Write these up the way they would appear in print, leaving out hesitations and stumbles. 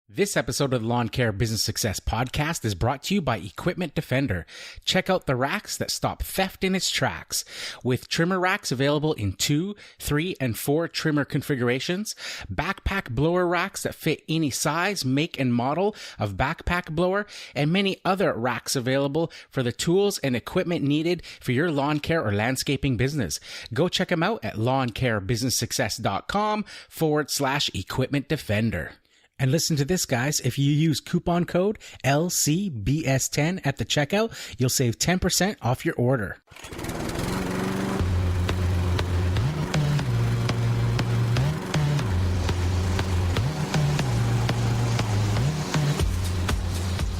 This episode of the Lawn Care Business Success podcast is brought to you by Equipment Defender. Check out the racks that stop theft in its tracks. With trimmer racks available in 2, 3, and 4 trimmer configurations, backpack blower racks that fit any size, make, and model of backpack blower, and many other racks available for the tools and equipment needed for your lawn care or landscaping business. Go check them out at lawncarebusinesssuccess.com/Equipment Defender. And listen to this, guys. If you use coupon code LCBS10 at the checkout, you'll save 10% off your order.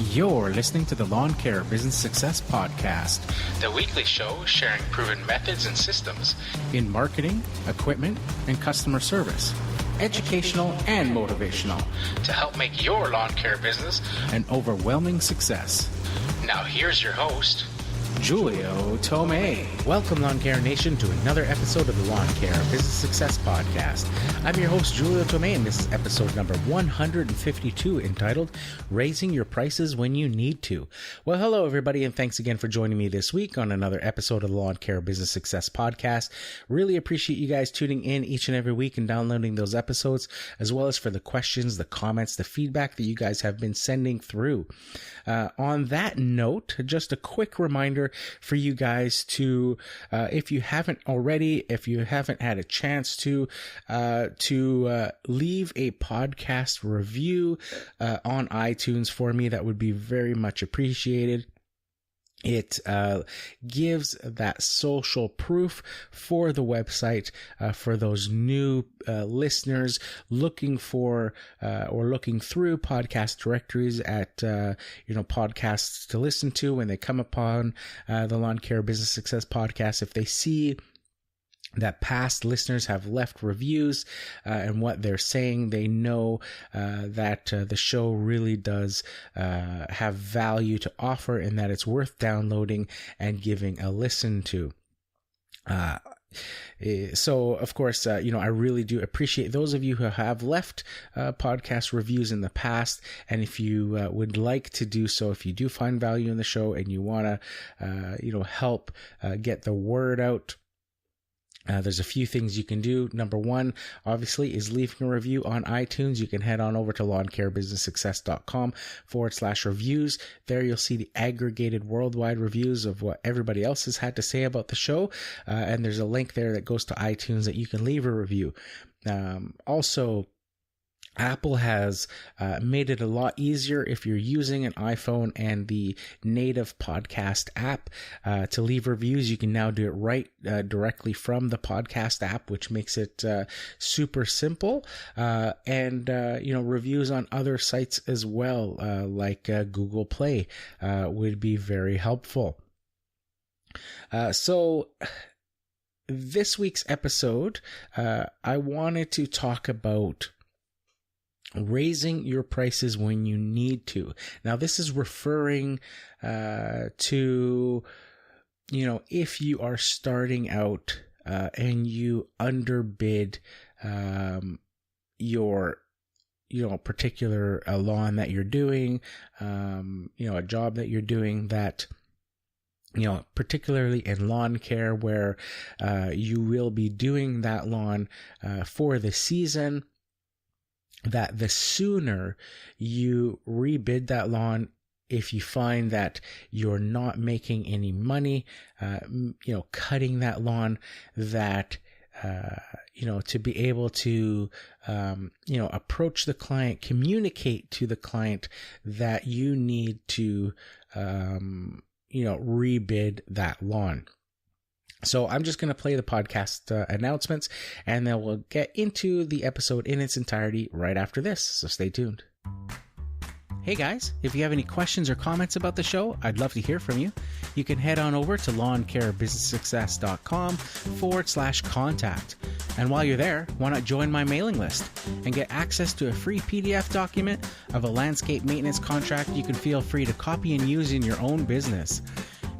You're listening to the Lawn Care Business Success Podcast, the weekly show sharing proven methods and systems in marketing, equipment, and customer service. Educational and motivational to help make your lawn care business an overwhelming success. Now here's your host, Julio Tomei. Welcome, Lawn Care Nation, to another episode of the Lawn Care Business Success Podcast. I'm your host, Julio Tomei, and this is episode number 152, entitled Raising Your Prices When You Need to. Well, hello, everybody, and thanks again for joining me this week on another episode of the Lawn Care Business Success Podcast. Really appreciate you guys tuning in each and every week and downloading those episodes, as well as for the questions, the comments, the feedback that you guys have been sending through. On that note, just a quick reminder for you guys to, if you haven't already, if you haven't had a chance to leave a podcast review on iTunes for me, that would be very much appreciated. It gives that social proof for the website for those new listeners looking for or looking through podcast directories at podcasts to listen to when they come upon the Lawn Care Business Success Podcast. If they see that past listeners have left reviews and what they're saying, they know that the show really does have value to offer and that it's worth downloading and giving a listen to. So, of course, I really do appreciate those of you who have left podcast reviews in the past. And if you would like to do so, if you do find value in the show and you want to, help get the word out, there's a few things you can do. Number one, obviously, is leaving a review on iTunes. You can head on over to lawncarebusinesssuccess.com/reviews. There you'll see the aggregated worldwide reviews of what everybody else has had to say about the show. And there's a link there that goes to iTunes that you can leave a review. Also, Apple has made it a lot easier if you're using an iPhone and the native podcast app to leave reviews. You can now do it right directly from the podcast app, which makes it super simple. And reviews on other sites as well, like Google Play, would be very helpful. So this week's episode, I wanted to talk about raising your prices when you need to. Now, this is referring to, if you are starting out and you underbid your particular lawn that you're doing, a job that you're doing that, particularly in lawn care where you will be doing that lawn for the season, that the sooner you rebid that lawn, if you find that you're not making any money, cutting that lawn, that, to be able to, approach the client, communicate to the client that you need to, rebid that lawn. So I'm just going to play the podcast announcements, and then we'll get into the episode in its entirety right after this. So stay tuned. Hey guys, if you have any questions or comments about the show, I'd love to hear from you. You can head on over to lawncarebusinesssuccess.com/contact. And while you're there, why not join my mailing list and get access to a free PDF document of a landscape maintenance contract you can feel free to copy and use in your own business.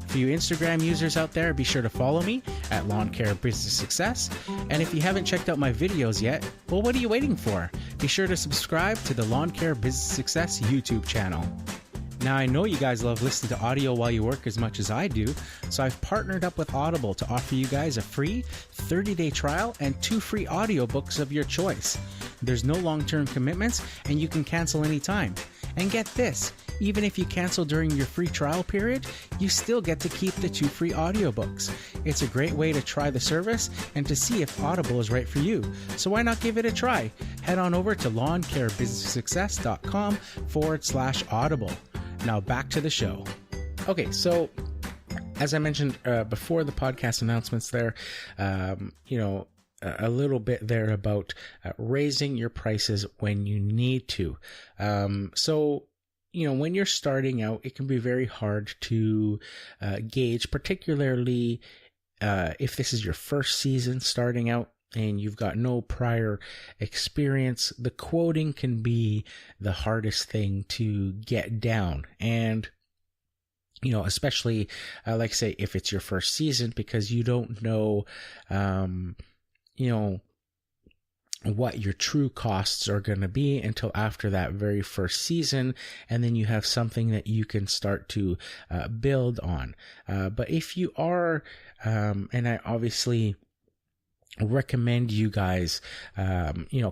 For you Instagram users out there, be sure to follow me at Lawn Care Business Success. And if you haven't checked out my videos yet, well, what are you waiting for? Be sure to subscribe to the Lawn Care Business Success YouTube channel. Now, I know you guys love listening to audio while you work as much as I do, so I've partnered up with Audible to offer you guys a free 30-day trial and 2 free audiobooks of your choice. There's no long-term commitments, and you can cancel anytime. And get this, even if you cancel during your free trial period, you still get to keep the 2 free audiobooks. It's a great way to try the service and to see if Audible is right for you. So why not give it a try? Head on over to lawncarebusinesssuccess.com/audible. Now back to the show. Okay, so as I mentioned before the podcast announcements there, a little bit there about raising your prices when you need to. So when you're starting out, it can be very hard to gauge, particularly if this is your first season starting out and you've got no prior experience. The quoting can be the hardest thing to get down. And, especially, like say, if it's your first season, because you don't know, what your true costs are going to be until after that very first season. And then you have something that you can start to build on. But if you are, and I obviously recommend you guys,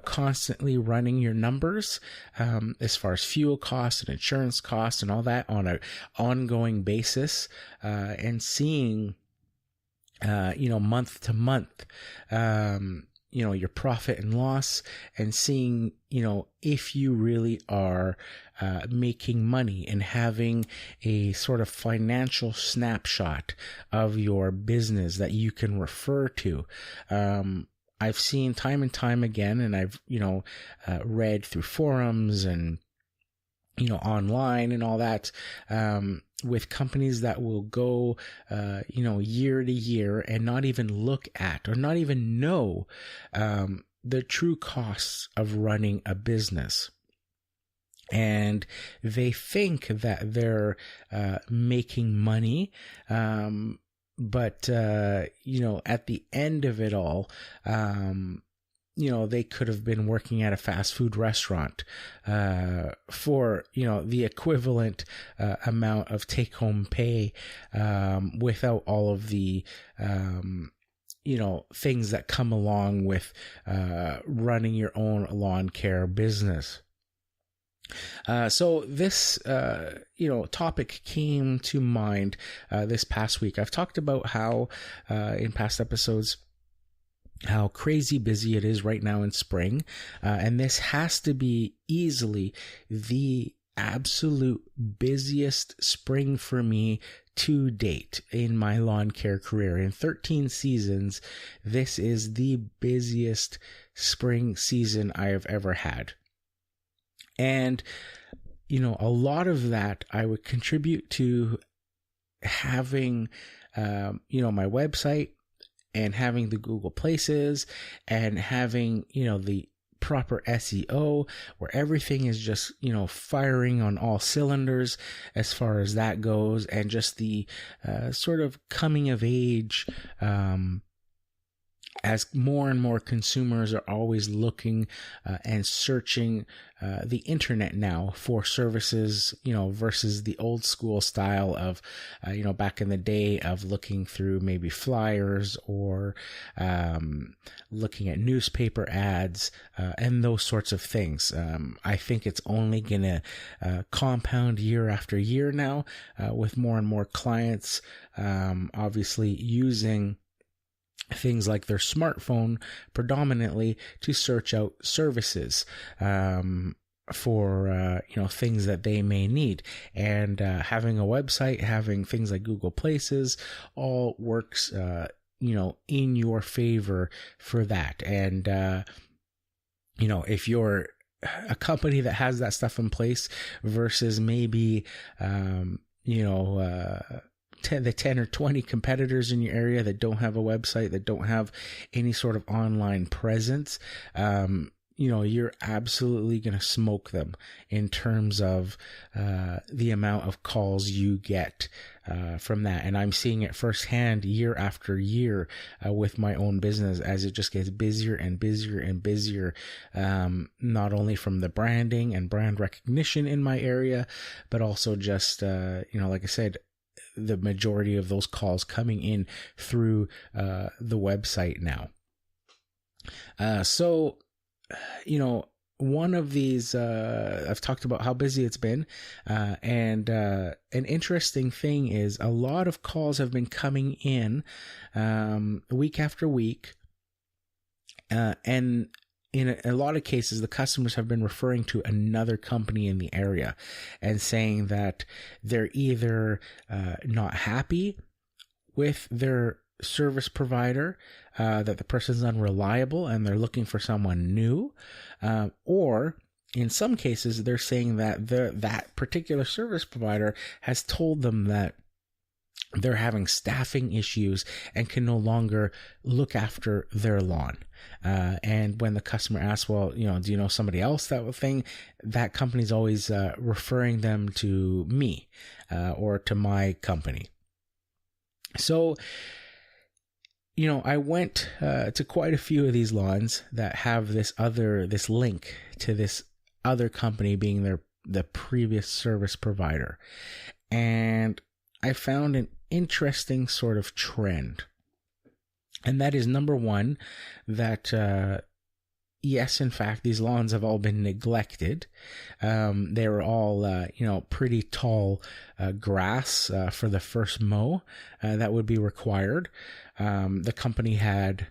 constantly running your numbers, as far as fuel costs and insurance costs and all that on an ongoing basis, and seeing, month to month, your profit and loss, and seeing, if you really are making money, and having a sort of financial snapshot of your business that you can refer to. I've seen time and time again, and I've, read through forums and, online and all that, with companies that will go, year to year and not even look at or not even know, the true costs of running a business. And they think that they're, making money. But at the end of it all, they could have been working at a fast food restaurant for, the equivalent amount of take-home pay, without all of the, things that come along with running your own lawn care business. So this, topic came to mind this past week. I've talked about how, in past episodes, how crazy busy it is right now in spring. And this has to be easily the absolute busiest spring for me to date in my lawn care career. In 13 seasons, this is the busiest spring season I have ever had. And, a lot of that I would contribute to having, my website, and having the Google Places, and having, the proper SEO where everything is just, firing on all cylinders as far as that goes, and just the sort of coming of age, as more and more consumers are always looking and searching the internet now for services, versus the old school style of, back in the day of looking through maybe flyers or looking at newspaper ads and those sorts of things. I think it's only going to compound year after year now, with more and more clients obviously using things like their smartphone predominantly to search out services for things that they may need. And having a website, having things like Google Places, all works in your favor for that. And if you're a company that has that stuff in place versus maybe the 10 or 20 competitors in your area that don't have a website, that don't have any sort of online presence, you're absolutely going to smoke them in terms of the amount of calls you get from that. And I'm seeing it firsthand year after year with my own business as it just gets busier and busier and busier, not only from the branding and brand recognition in my area, but also just, like I said, the majority of those calls coming in through the website now. So, one of these, I've talked about how busy it's been, and an interesting thing is a lot of calls have been coming in week after week, and in a lot of cases, the customers have been referring to another company in the area and saying that they're either not happy with their service provider, that the person's unreliable and they're looking for someone new, or in some cases they're saying that that particular service provider has told them that they're having staffing issues and can no longer look after their lawn. And when the customer asks, well, do you know somebody else that thing, that company's always referring them to me or to my company. So, I went to quite a few of these lawns that have this link to this other company being the previous service provider. And I found an interesting sort of trend. And that is, number one, that yes, in fact, these lawns have all been neglected. They were all, pretty tall grass for the first mow that would be required. The company had,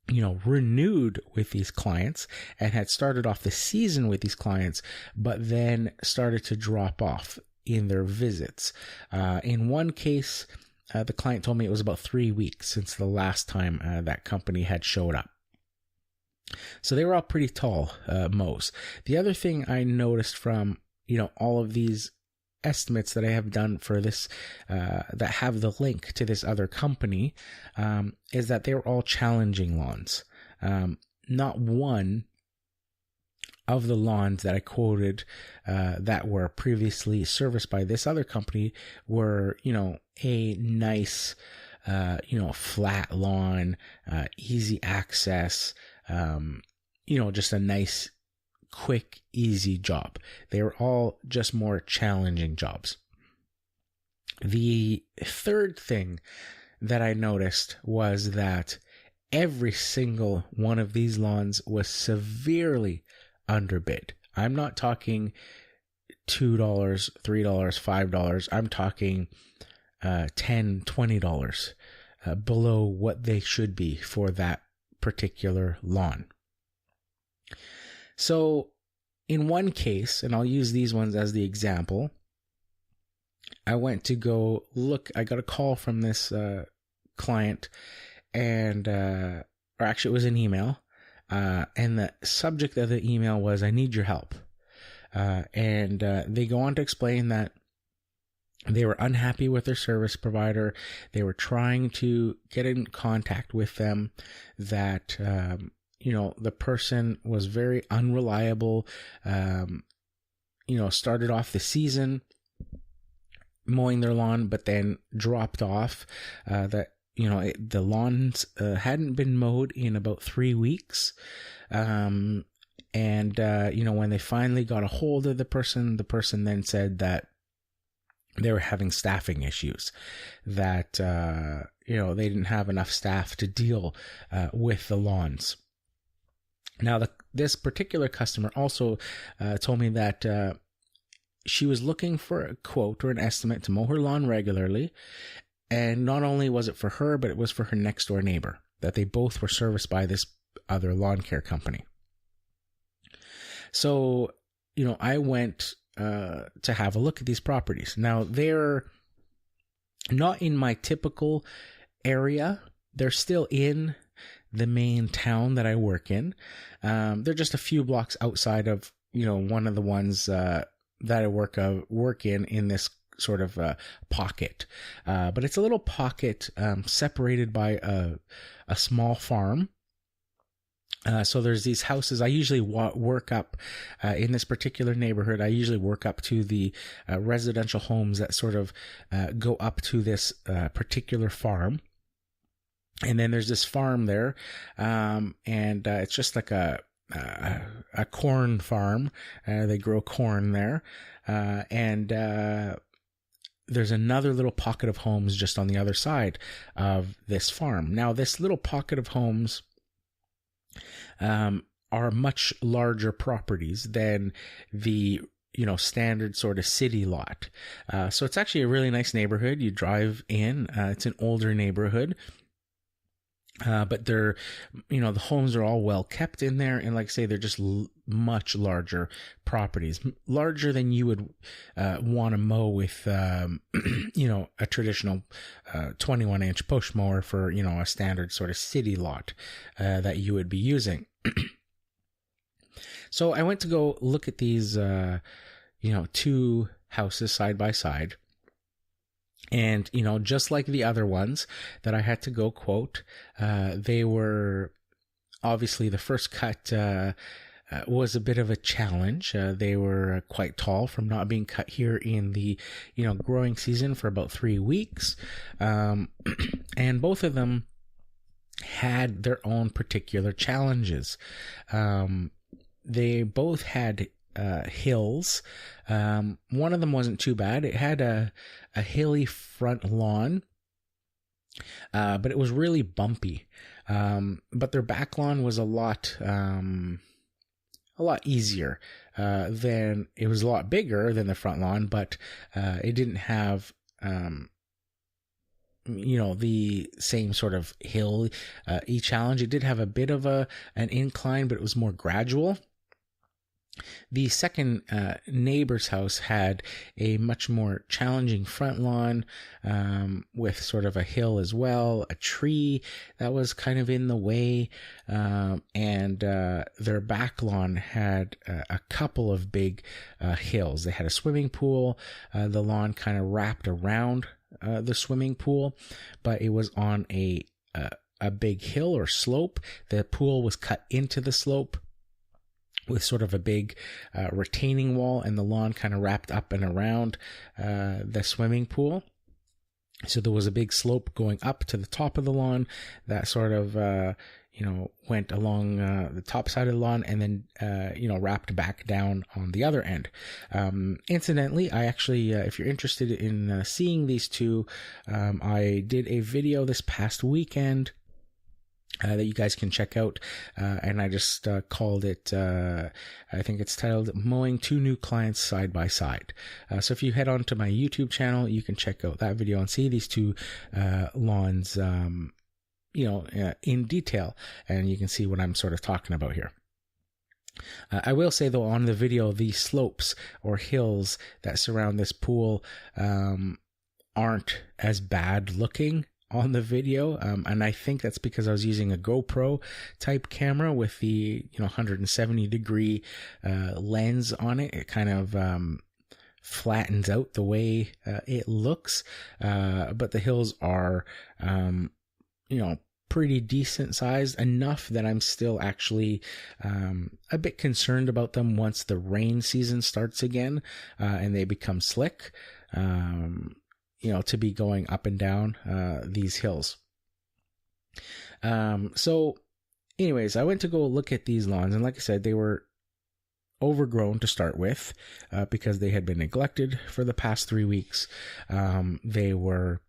renewed with these clients and had started off the season with these clients, but then started to drop off in their visits. In one case, the client told me it was about 3 weeks since the last time that company had showed up. So they were all pretty tall mows. The other thing I noticed from, all of these estimates that I have done for this, that have the link to this other company, is that they were all challenging lawns. Not one of the lawns that I quoted that were previously serviced by this other company were, a nice, flat lawn, easy access, just a nice, quick, easy job. They were all just more challenging jobs. The third thing that I noticed was that every single one of these lawns was severely underbid. I'm not talking $2, $3, $5. I'm talking $10, $20 below what they should be for that particular lawn. So in one case, and I'll use these ones as the example, I went to go look. I got a call from this client, and or actually it was an email, and the subject of the email was, "I need your help." And they go on to explain that they were unhappy with their service provider. They were trying to get in contact with them, that the person was very unreliable, started off the season mowing their lawn, but then dropped off, that, the lawns hadn't been mowed in about 3 weeks. And when they finally got a hold of the person then said that they were having staffing issues, that, they didn't have enough staff to deal with the lawns. Now, this particular customer also told me that she was looking for a quote or an estimate to mow her lawn regularly. And not only was it for her, but it was for her next door neighbor, that they both were serviced by this other lawn care company. So, I went to have a look at these properties. Now, they're not in my typical area. They're still in the main town that I work in. They're just a few blocks outside of, one of the ones that I work in this sort of pocket. But it's a little pocket separated by a small farm. So there's these houses. I usually work up in this particular neighborhood. I usually work up to the residential homes that sort of go up to this particular farm. And then there's this farm there, and it's just like a corn farm. They grow corn there, and there's another little pocket of homes just on the other side of this farm. Now, this little pocket of homes are much larger properties than the standard sort of city lot. So it's actually a really nice neighborhood. You drive in, it's an older neighborhood. But they're, the homes are all well kept in there. And like I say, they're just much larger properties, larger than you would want to mow with, a traditional 21-inch push mower for, a standard sort of city lot that you would be using. So I went to go look at these, two houses side by side. And, just like the other ones that I had to go quote, they were obviously the first cut was a bit of a challenge. They were quite tall from not being cut here in the, growing season for about 3 weeks. And both of them had their own particular challenges. They both had hills. One of them wasn't too bad. It had a hilly front lawn, but it was really bumpy. But their back lawn was a lot easier than it was a lot bigger than the front lawn, but it didn't have the same sort of hill challenge. It did have a bit of an incline, but it was more gradual. The second neighbor's house had a much more challenging front lawn with sort of a hill as well, a tree that was kind of in the way, and their back lawn had a couple of big hills. They had a swimming pool. The lawn kind of wrapped around the swimming pool, but it was on a big hill or slope. The pool was cut into the slope with sort of a big retaining wall, and the lawn kind of wrapped up and around the swimming pool. So there was a big slope going up to the top of the lawn that sort of, went along the top side of the lawn and then, wrapped back down on the other end. Incidentally, I actually, if you're interested in seeing these two, I did a video this past weekend that you guys can check out, and I just called it, I think it's titled Mowing Two New Clients Side by Side. So if you head on to my YouTube channel, you can check out that video and see these two lawns, in detail, and you can see what I'm sort of talking about here. I will say, though, on the video, the slopes or hills that surround this pool aren't as bad looking on the video, and I think that's because I was using a GoPro type camera with the 170 degree lens on it. It kind of flattens out the way it looks, but the hills are pretty decent sized, enough that I'm still actually a bit concerned about them once the rain season starts again and they become slick. To be going up and down these hills. So anyways, I went to go look at these lawns, and like I said, they were overgrown to start with because they had been neglected for the past 3 weeks. They were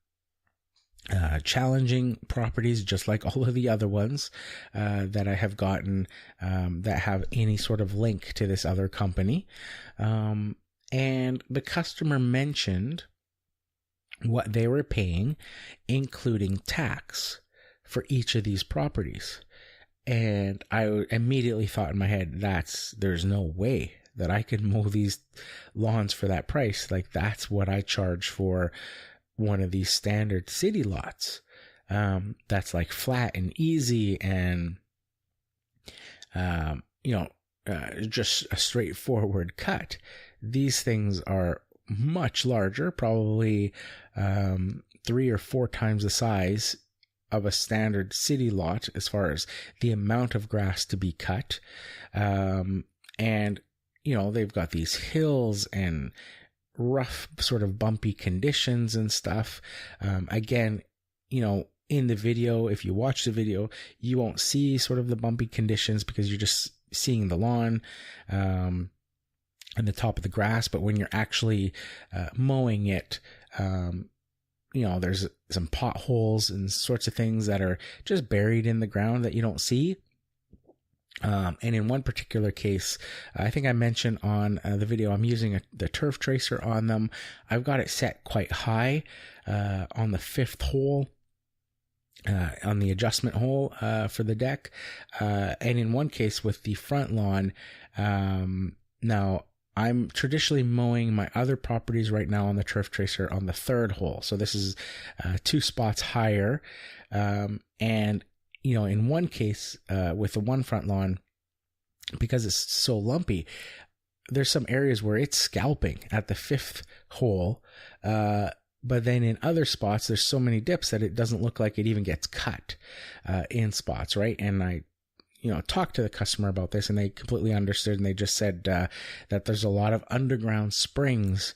challenging properties, just like all of the other ones that I have gotten that have any sort of link to this other company. And the customer mentioned what they were paying, including tax, for each of these properties. And I immediately thought in my head, there's no way that I could mow these lawns for that price. Like, that's what I charge for one of these standard city lots. That's like flat and easy and, just a straightforward cut. These things are much larger, probably 3 or 4 times the size of a standard city lot as far as the amount of grass to be cut. And, they've got these hills and rough sort of bumpy conditions and stuff. Again, in the video, if you watch the video, you won't see sort of the bumpy conditions because you're just seeing the lawn, and the top of the grass. But when you're actually mowing it, there's some potholes and sorts of things that are just buried in the ground that you don't see. And in one particular case, I think I mentioned on the video, I'm using the turf tracer on them. I've got it set quite high on the 5th hole, on the adjustment hole for the deck. And in one case with the front lawn, now I'm traditionally mowing my other properties right now on the turf tracer on the 3rd hole. So this is 2 spots higher. And in one case, with the one front lawn, because it's so lumpy, there's some areas where it's scalping at the 5th hole. But then in other spots, there's so many dips that it doesn't look like it even gets cut in spots, right? And I, talked to the customer about this, and they completely understood, and they just said that there's a lot of underground springs,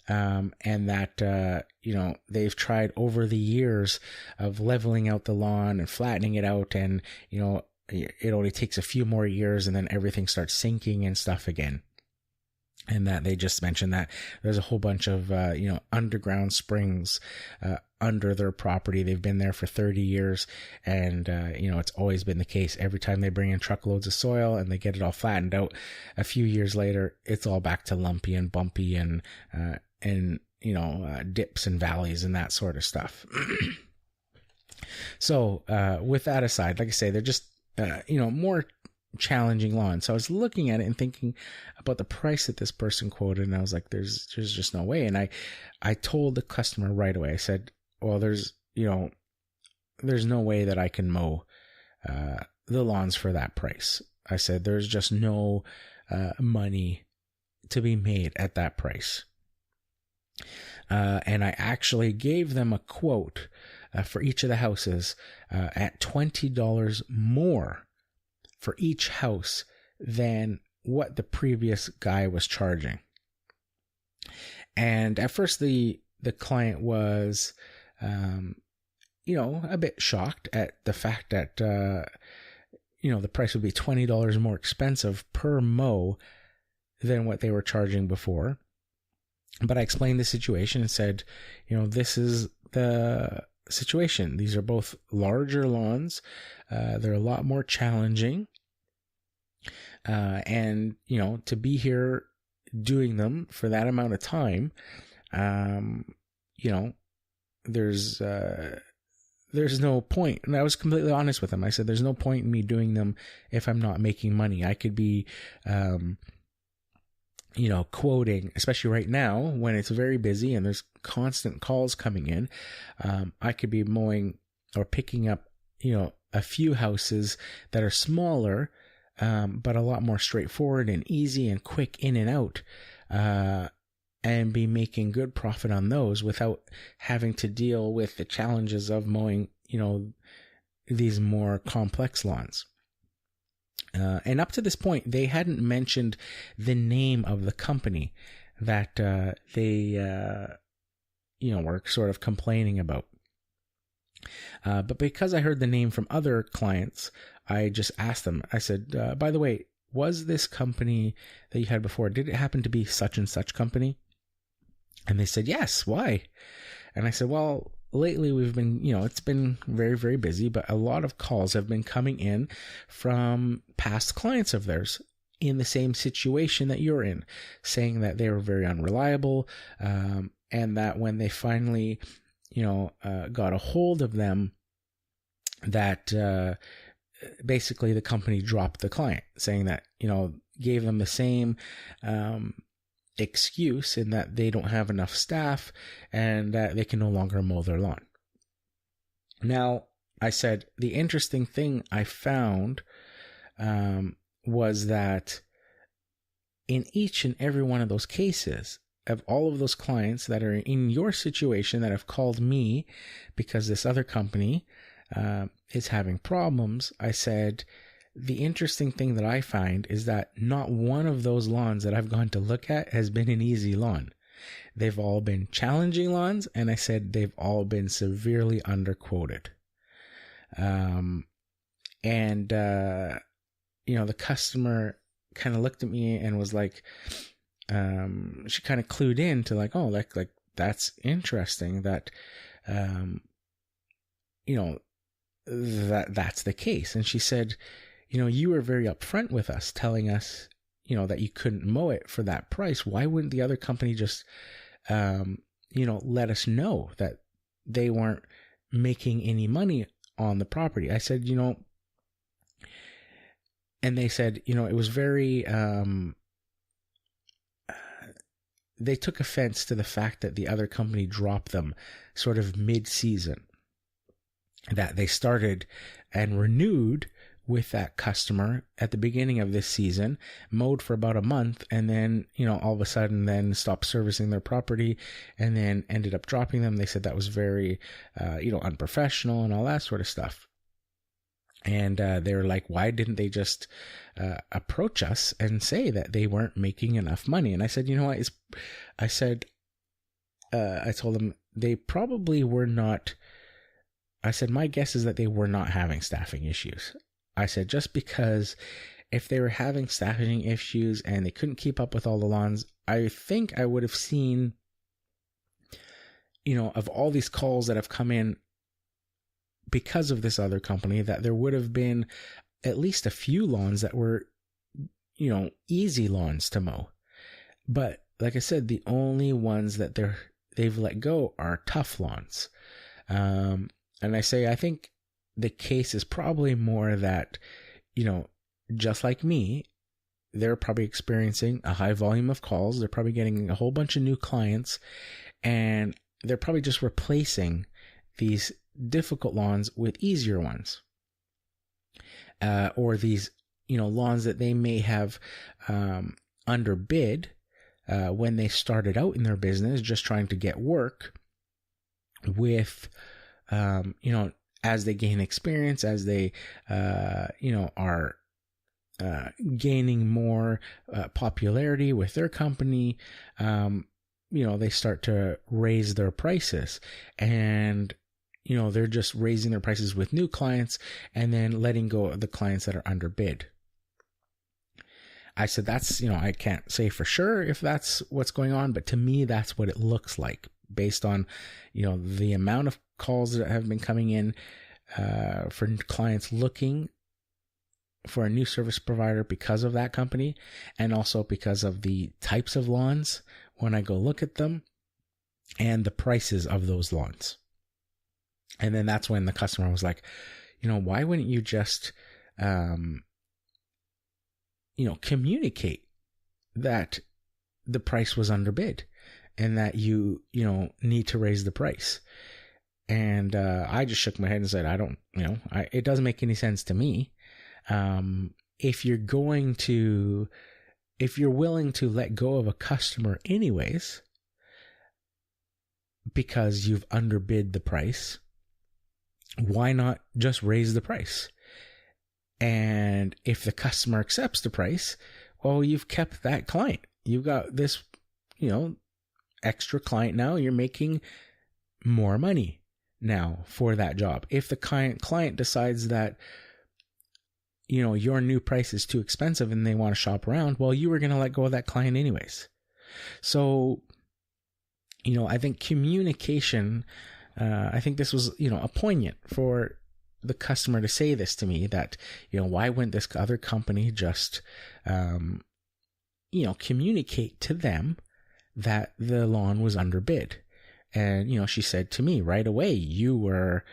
and that, they've tried over the years of leveling out the lawn and flattening it out, and, it only takes a few more years and then everything starts sinking and stuff again. And that they just mentioned that there's a whole bunch of, underground springs under their property. They've been there for 30 years. And, it's always been the case. Every time they bring in truckloads of soil and they get it all flattened out, a few years later, it's all back to lumpy and bumpy and dips and valleys and that sort of stuff. So, with that aside, like I say, they're just, more challenging lawn. So I was looking at it and thinking about the price that this person quoted, and I was like, there's just no way. And I told the customer right away, I said, well, there's no way that I can mow the lawns for that price. I said, there's just no money to be made at that price. And I actually gave them a quote for each of the houses at $20 more for each house than what the previous guy was charging. And at first the client was, a bit shocked at the fact that, the price would be $20 more expensive per mow than what they were charging before. But I explained the situation and said, this is the situation. These are both larger lawns. They're a lot more challenging. And, to be here doing them for that amount of time, there's no point. And I was completely honest with them. I said, there's no point in me doing them if I'm not making money. I could be, quoting, especially right now when it's very busy and there's constant calls coming in. I could be mowing or picking up, a few houses that are smaller, but a lot more straightforward and easy and quick in and out, and be making good profit on those without having to deal with the challenges of mowing, these more complex lawns. And up to this point, they hadn't mentioned the name of the company that they were sort of complaining about. But because I heard the name from other clients, I just asked them. I said, by the way, was this company that you had before, did it happen to be such and such company? And they said, yes. Why? And I said, well, lately we've been, it's been very, very busy, but a lot of calls have been coming in from past clients of theirs in the same situation that you're in, saying that they were very unreliable, and that when they finally, got a hold of them, that basically the company dropped the client, saying that, gave them the same excuse in that they don't have enough staff and that they can no longer mow their lawn. Now, I said, the interesting thing I found was that in each and every one of those cases, of all of those clients that are in your situation that have called me because this other company is having problems, I said, the interesting thing that I find is that not one of those lawns that I've gone to look at has been an easy lawn. They've all been challenging lawns, and I said they've all been severely underquoted. The customer kind of looked at me and was like, she kind of clued in to like, oh, like that's interesting that, that's the case. And she said, you were very upfront with us, telling us, that you couldn't mow it for that price. Why wouldn't the other company just, let us know that they weren't making any money on the property? I said, and they said, it was very, they took offense to the fact that the other company dropped them sort of mid-season, that they started and renewed with that customer at the beginning of this season, mowed for about a month, and then, all of a sudden then stopped servicing their property and then ended up dropping them. They said that was very, unprofessional and all that sort of stuff. And they were like, why didn't they just approach us and say that they weren't making enough money? And I said, what? I told them they probably were not. I said, my guess is that they were not having staffing issues. I said, just because if they were having staffing issues and they couldn't keep up with all the lawns, I think I would have seen, of all these calls that have come in because of this other company, that there would have been at least a few lawns that were, easy lawns to mow. But like I said, the only ones that they've let go are tough lawns. And I say, I think the case is probably more that, just like me, they're probably experiencing a high volume of calls. They're probably getting a whole bunch of new clients, and they're probably just replacing these difficult lawns with easier ones. Or these, lawns that they may have underbid when they started out in their business, just trying to get work with, as they gain experience, as they, are gaining more popularity with their company, they start to raise their prices, and, they're just raising their prices with new clients and then letting go of the clients that are underbid. I said, that's, I can't say for sure if that's what's going on, but to me, that's what it looks like based on, the amount of calls that have been coming in for clients looking for a new service provider because of that company, and also because of the types of lawns when I go look at them and the prices of those lawns. And then that's when the customer was like, why wouldn't you just, communicate that the price was underbid and that you need to raise the price? And I just shook my head and said, I don't, it doesn't make any sense to me. If you're willing to let go of a customer anyways, because you've underbid the price, why not just raise the price? And if the customer accepts the price, well, you've kept that client. You've got this, extra client now. You're making more money now for that job. If the client decides that, your new price is too expensive and they want to shop around, well, you were going to let go of that client anyways. So, I think communication, I think this was, a poignant for the customer to say this to me, that, why wouldn't this other company just, communicate to them that the lawn was underbid? And, she said to me right away, you were,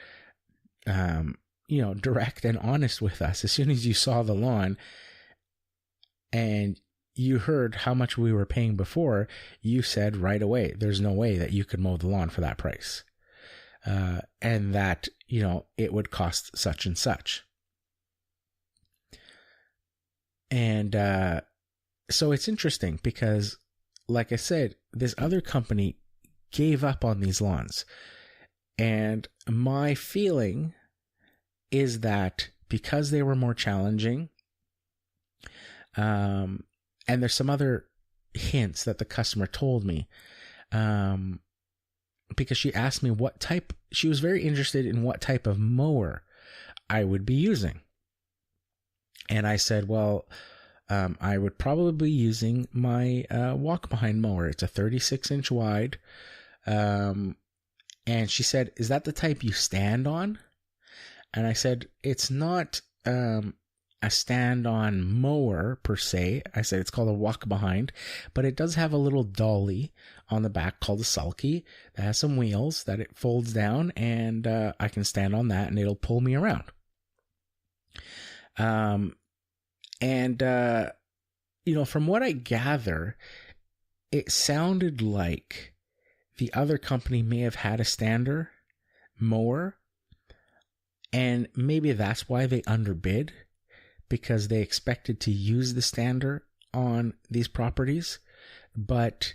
direct and honest with us. As soon as you saw the lawn and you heard how much we were paying before, you said right away, there's no way that you could mow the lawn for that price. And that, it would cost such and such. And, so it's interesting because, like I said, this other company gave up on these lawns. And my feeling is that because they were more challenging, and there's some other hints that the customer told me, because she asked me she was very interested in what type of mower I would be using. And I said, well, I would probably be using my walk-behind mower. It's a 36-inch wide. And she said, is that the type you stand on? And I said, it's not a stand-on mower per se. I said it's called a walk-behind, but it does have a little dolly on the back called a sulky that has some wheels that it folds down, and I can stand on that and it'll pull me around. From what I gather, it sounded like the other company may have had a stander mower, and maybe that's why they underbid, because they expected to use the stander on these properties, but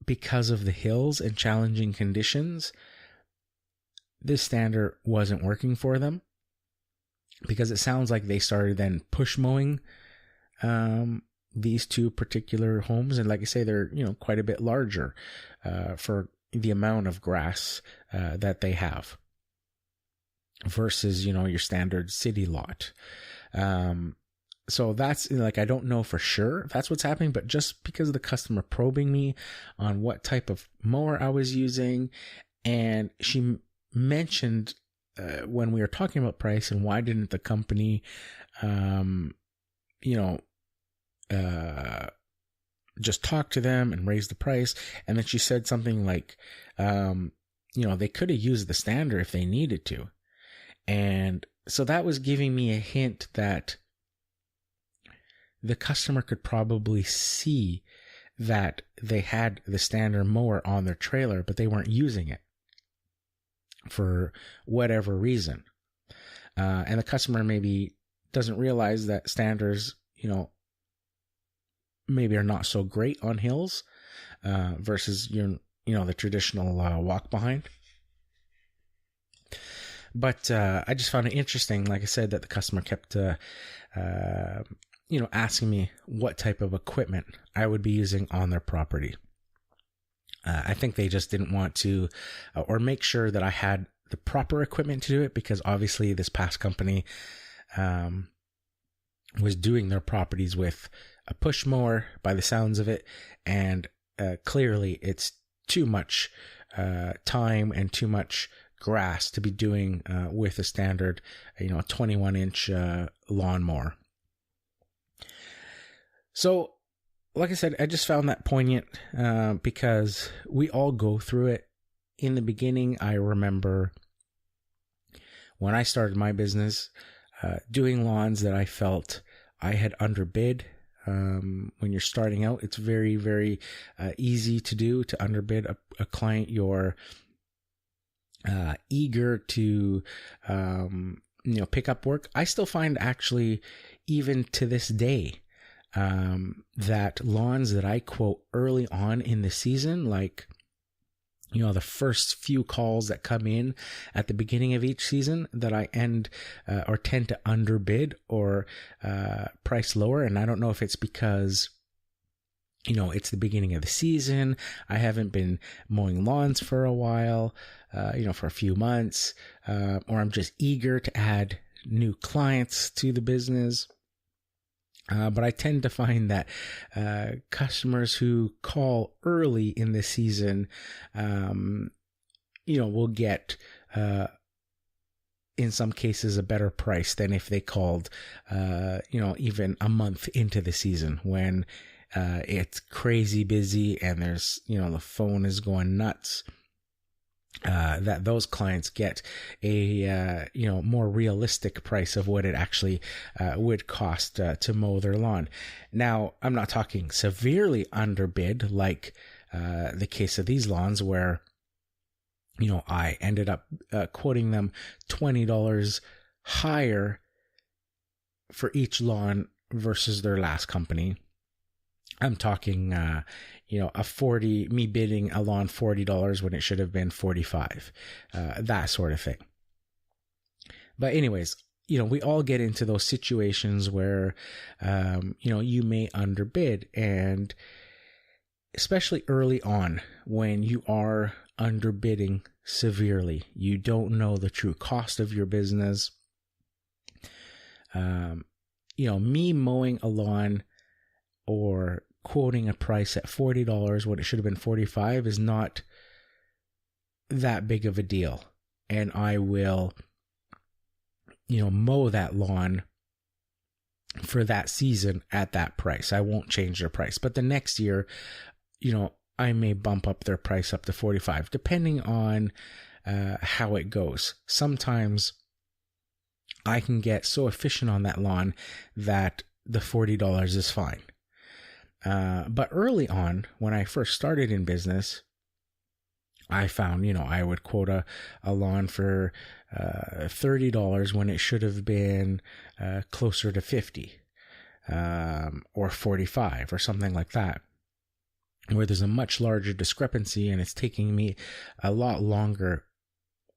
because of the hills and challenging conditions, this stander wasn't working for them, because it sounds like they started then push mowing these two particular homes. And like I say, they're, quite a bit larger for the amount of grass that they have versus, your standard city lot. So that's I don't know for sure if that's what's happening, but just because of the customer probing me on what type of mower I was using, and she mentioned when we were talking about price and why didn't the company, just talk to them and raise the price. And then she said something like, they could have used the stander if they needed to. And so that was giving me a hint that the customer could probably see that they had the stander mower on their trailer, but they weren't using it for whatever reason. And the customer maybe doesn't realize that standers, maybe are not so great on hills versus the traditional walk behind. But I just found it interesting, like I said, that the customer kept asking me what type of equipment I would be using on their property. I think they just didn't want to or make sure that I had the proper equipment to do it, because obviously this past company was doing their properties with a push mower by the sounds of it, and clearly it's too much time and too much grass to be doing with a standard 21-inch lawnmower. So like I said, I just found that poignant because we all go through it. In the beginning, I remember when I started my business, doing lawns that I felt I had underbid. When you're starting out, it's very, very easy to underbid a client you're eager to pick up work. I still find, actually, even to this day, that lawns that I quote early on in the season, like, the first few calls that come in at the beginning of each season, that I tend to underbid or price lower. And I don't know if it's because, it's the beginning of the season. I haven't been mowing lawns for a while, for a few months, or I'm just eager to add new clients to the business. But I tend to find that customers who call early in the season, will get, in some cases, a better price than if they called, even a month into the season when it's crazy busy and there's, the phone is going nuts. That those clients get a more realistic price of what it actually would cost to mow their lawn. Now, I'm not talking severely underbid like the case of these lawns where I ended up quoting them $20 higher for each lawn versus their last company. I'm talking, me bidding a lawn $40 when it should have been $45, that sort of thing. But anyways, we all get into those situations where, you may underbid, and especially early on when you are underbidding severely, you don't know the true cost of your business. Me mowing a lawn or quoting a price at $40 when it should have been $45 is not that big of a deal. And I will, mow that lawn for that season at that price. I won't change their price. But the next year, I may bump up their price up to $45, depending on how it goes. Sometimes I can get so efficient on that lawn that the $40 is fine. But early on, when I first started in business, I found, I would quote a lawn for $30 when it should have been closer to $50 or $45 or something like that, where there's a much larger discrepancy and it's taking me a lot longer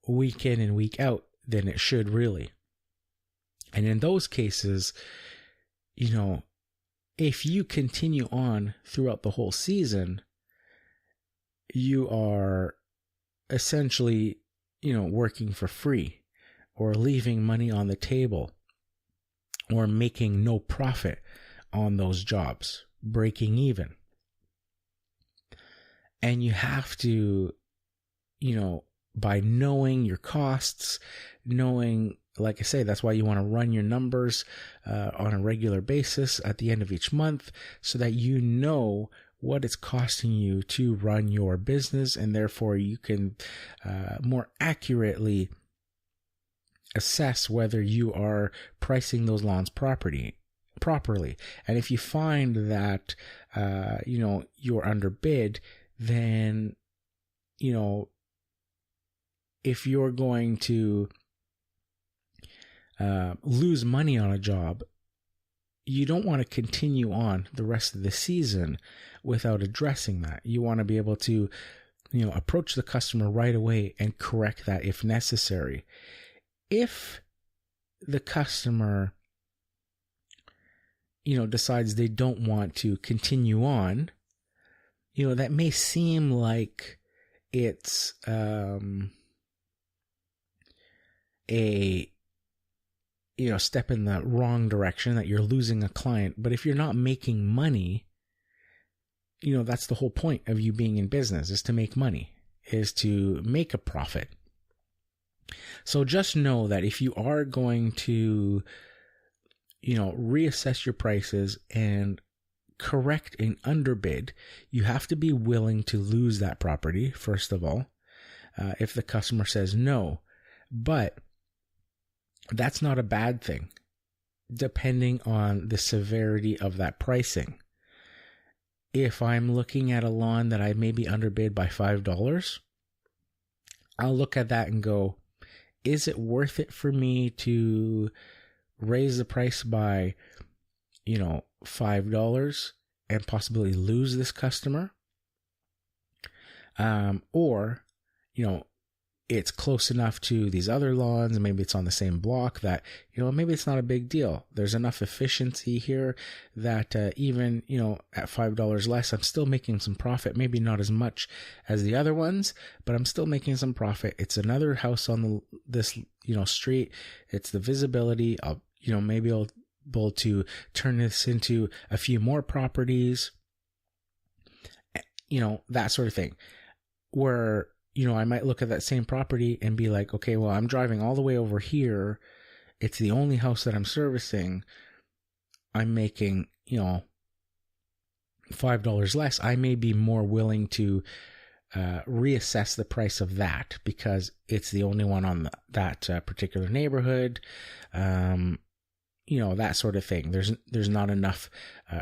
week in and week out than it should really. And in those cases, if you continue on throughout the whole season, you are essentially, working for free or leaving money on the table or making no profit on those jobs, breaking even. And you have to, by knowing your costs, knowing, like I say, that's why you want to run your numbers on a regular basis at the end of each month so that you know what it's costing you to run your business, and therefore you can more accurately assess whether you are pricing those lawns properly. And if you find that, you're underbid, then, if you're going to lose money on a job, you don't want to continue on the rest of the season without addressing that. You want to be able to, approach the customer right away and correct that if necessary. If the customer, decides they don't want to continue on, that may seem like it's a step in the wrong direction, that you're losing a client. But if you're not making money, that's the whole point of you being in business, is to make money, is to make a profit. So just know that if you are going to, reassess your prices and correct an underbid, you have to be willing to lose that property, first of all, if the customer says no. But that's not a bad thing, depending on the severity of that pricing. If I'm looking at a lawn that I may be underbid by $5, I'll look at that and go, is it worth it for me to raise the price by, $5 and possibly lose this customer? Or, it's close enough to these other lawns, and maybe it's on the same block that, maybe it's not a big deal. There's enough efficiency here that even, at $5 less, I'm still making some profit. Maybe not as much as the other ones, but I'm still making some profit. It's another house on this street. It's the visibility. Maybe I'll be able to turn this into a few more properties, that sort of thing. Where, I might look at that same property and be like, okay, well, I'm driving all the way over here. It's the only house that I'm servicing. I'm making, $5 less. I may be more willing to reassess the price of that because it's the only one on that particular neighborhood. That sort of thing. There's not enough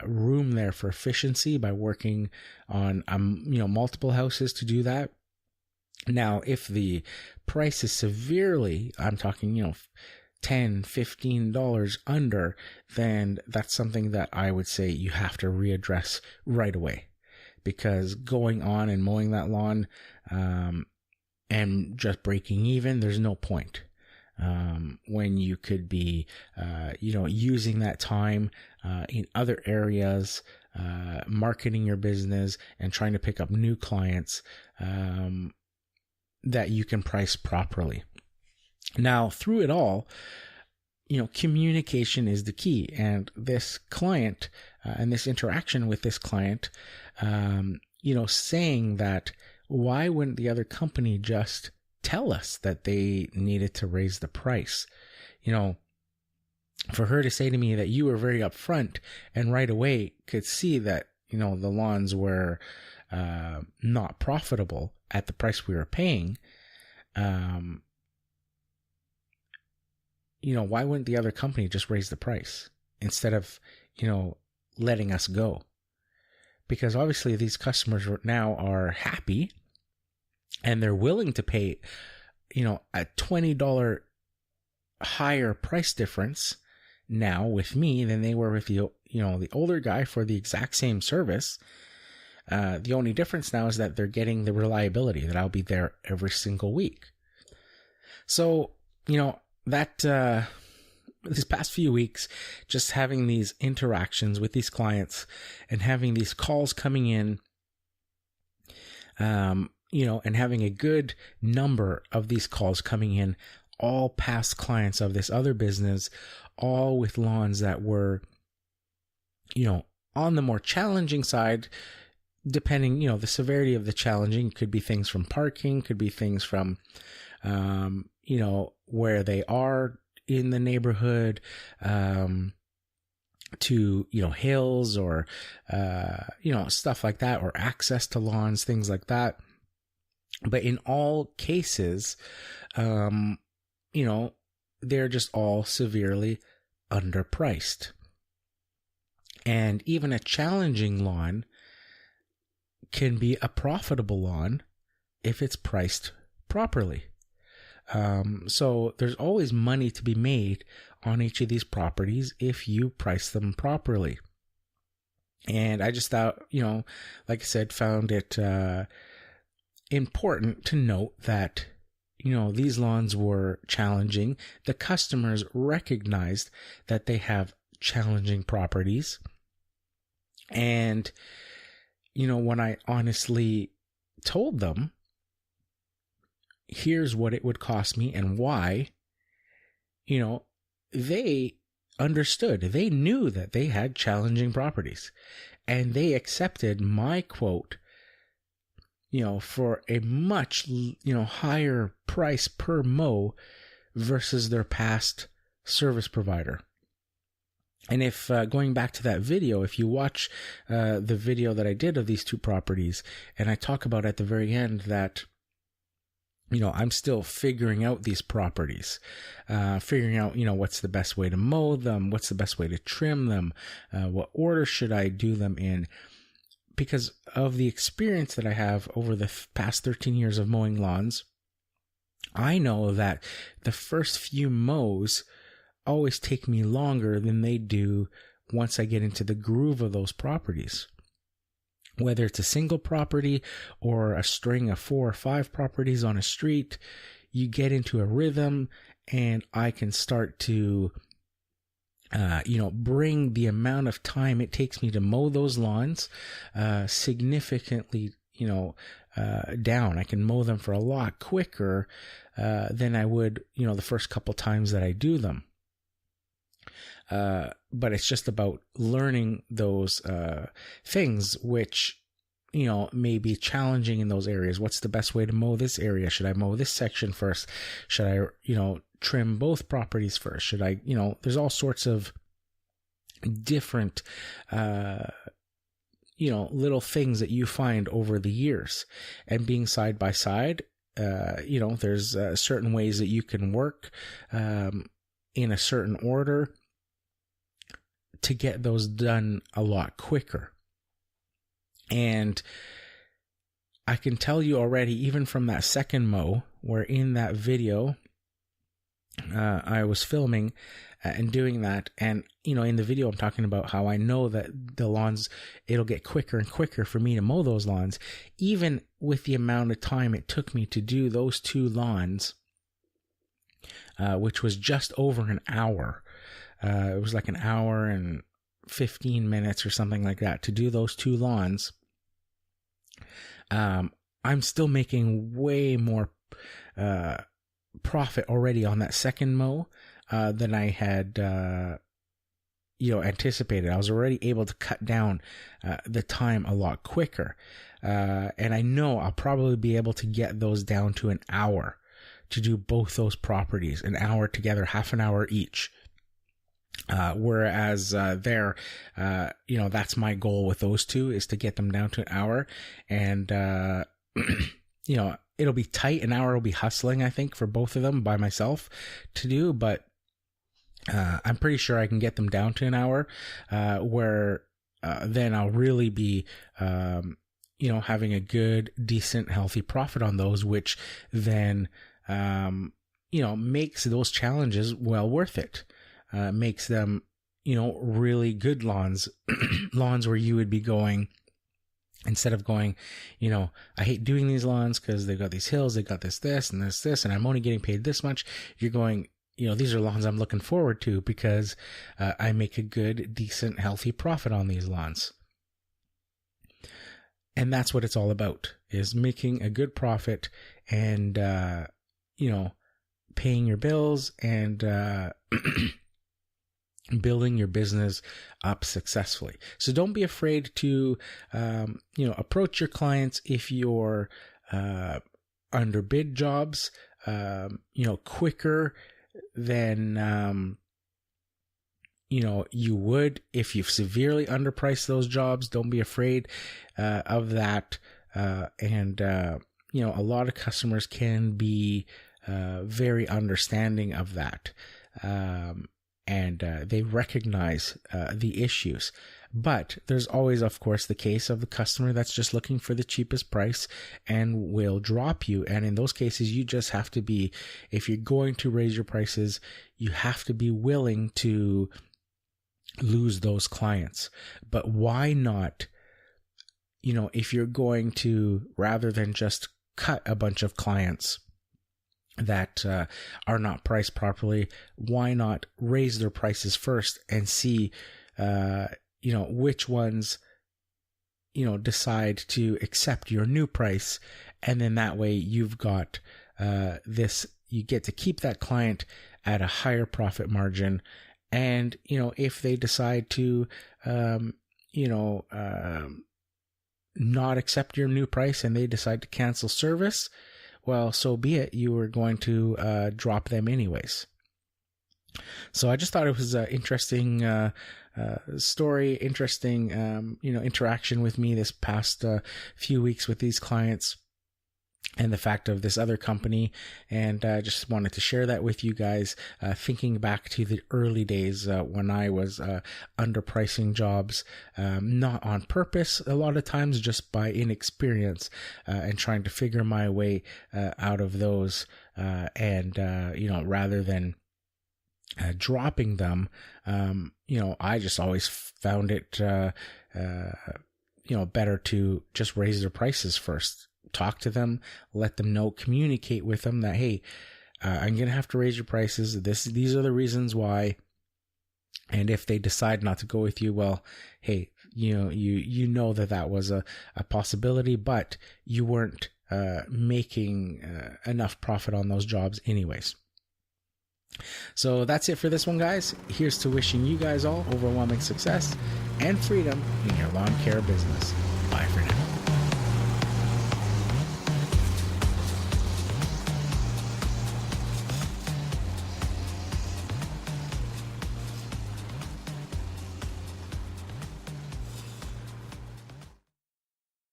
room there for efficiency by working on, multiple houses to do that. Now, if the price is severely, I'm talking, $10, $15 under, then that's something that I would say you have to readdress right away. Because going on and mowing that lawn and just breaking even, there's no point. when you could be, using that time in other areas, marketing your business and trying to pick up new clients that you can price properly. Now, through it all, communication is the key. And this client and this interaction with this client, saying that, why wouldn't the other company just tell us that they needed to raise the price? For her to say to me that you were very upfront and right away could see that, the lawns were not profitable at the price we were paying, why wouldn't the other company just raise the price instead of, letting us go? Because obviously these customers now are happy and they're willing to pay, a $20 higher price difference now with me than they were with the older guy for the exact same service. The only difference now is that they're getting the reliability that I'll be there every single week. So, that this past few weeks, just having these interactions with these clients and having these calls coming in, and having a good number of these calls coming in, all past clients of this other business, all with lawns that were, on the more challenging side, depending, the severity of the challenging. Could be things from parking, could be things from, where they are in the neighborhood, to, hills or, stuff like that, or access to lawns, things like that. But in all cases, they're just all severely underpriced. And even a challenging lawn can be a profitable lawn if it's priced properly. So there's always money to be made on each of these properties if you price them properly. And I just thought, like I said, found it important to note that, these lawns were challenging. The customers recognized that they have challenging properties. And, when I honestly told them, here's what it would cost me and why, they understood. They knew that they had challenging properties, and they accepted my quote, for a much, higher price per mow versus their past service provider. And if going back to that video, if you watch the video that I did of these two properties, and I talk about at the very end that, I'm still figuring out these properties, figuring out, what's the best way to mow them, what's the best way to trim them, what order should I do them in, because of the experience that I have over the past 13 years of mowing lawns. I know that the first few mows always take me longer than they do once I get into the groove of those properties. Whether it's a single property or a string of 4 or 5 properties on a street, you get into a rhythm, and I can start to, bring the amount of time it takes me to mow those lawns significantly, down. I can mow them for a lot quicker than I would, the first couple times that I do them. But it's just about learning those things which, may be challenging in those areas. What's the best way to mow this area? Should I mow this section first? Should I, trim both properties first? Should I, there's all sorts of different, little things that you find over the years. And being side by side, there's certain ways that you can work in a certain order to get those done a lot quicker. And I can tell you already, even from that second mow, where in that video, I was filming and doing that. And, in the video, I'm talking about how I know that the lawns, it'll get quicker and quicker for me to mow those lawns. Even with the amount of time it took me to do those 2 lawns, which was just over an hour. It was like an hour and 15 minutes or something like that to do those 2 lawns. I'm still making way more profit already on that second mow than I had anticipated. I was already able to cut down the time a lot quicker, and I know I'll probably be able to get those down to an hour to do both those properties, an hour together, half an hour each. Whereas that's my goal with those 2, is to get them down to an hour. And, it'll be tight. An hour will be hustling, I think, for both of them by myself to do. But I'm pretty sure I can get them down to an hour, where then I'll really be, having a good, decent, healthy profit on those, which then, makes those challenges well worth it. Makes them, really good lawns, lawns where you would be going, instead of going, I hate doing these lawns because they've got these hills, they've got this, and I'm only getting paid this much. You're going, these are lawns I'm looking forward to because I make a good, decent, healthy profit on these lawns. And that's what it's all about, is making a good profit and, paying your bills and, building your business up successfully. So don't be afraid to, approach your clients if you're underbid jobs, quicker than, you would if you've severely underpriced those jobs. Don't be afraid of that. A lot of customers can be very understanding of that. And they recognize the issues. But there's always, of course, the case of the customer that's just looking for the cheapest price and will drop you. And in those cases, you just have to be, if you're going to raise your prices, you have to be willing to lose those clients. But why not, if you're going to, rather than just cut a bunch of clients that are not priced properly, why not raise their prices first and see, which ones, decide to accept your new price. And then that way you've got you get to keep that client at a higher profit margin. And, if they decide to, not accept your new price and they decide to cancel service, well, so be it. You were going to drop them anyways. So I just thought it was an interesting story, interesting interaction with me this past few weeks with these clients, and the fact of this other company. And I just wanted to share that with you guys, thinking back to the early days when I was underpricing jobs, not on purpose, a lot of times just by inexperience, and trying to figure my way out of those. Rather than dropping them, I just always found it, better to just raise their prices first. Talk to them, let them know, communicate with them that, hey, I'm going to have to raise your prices. These are the reasons why. And if they decide not to go with you, well, hey, you know that was a possibility, but you weren't making enough profit on those jobs anyways. So that's it for this one, guys. Here's to wishing you guys all overwhelming success and freedom in your lawn care business.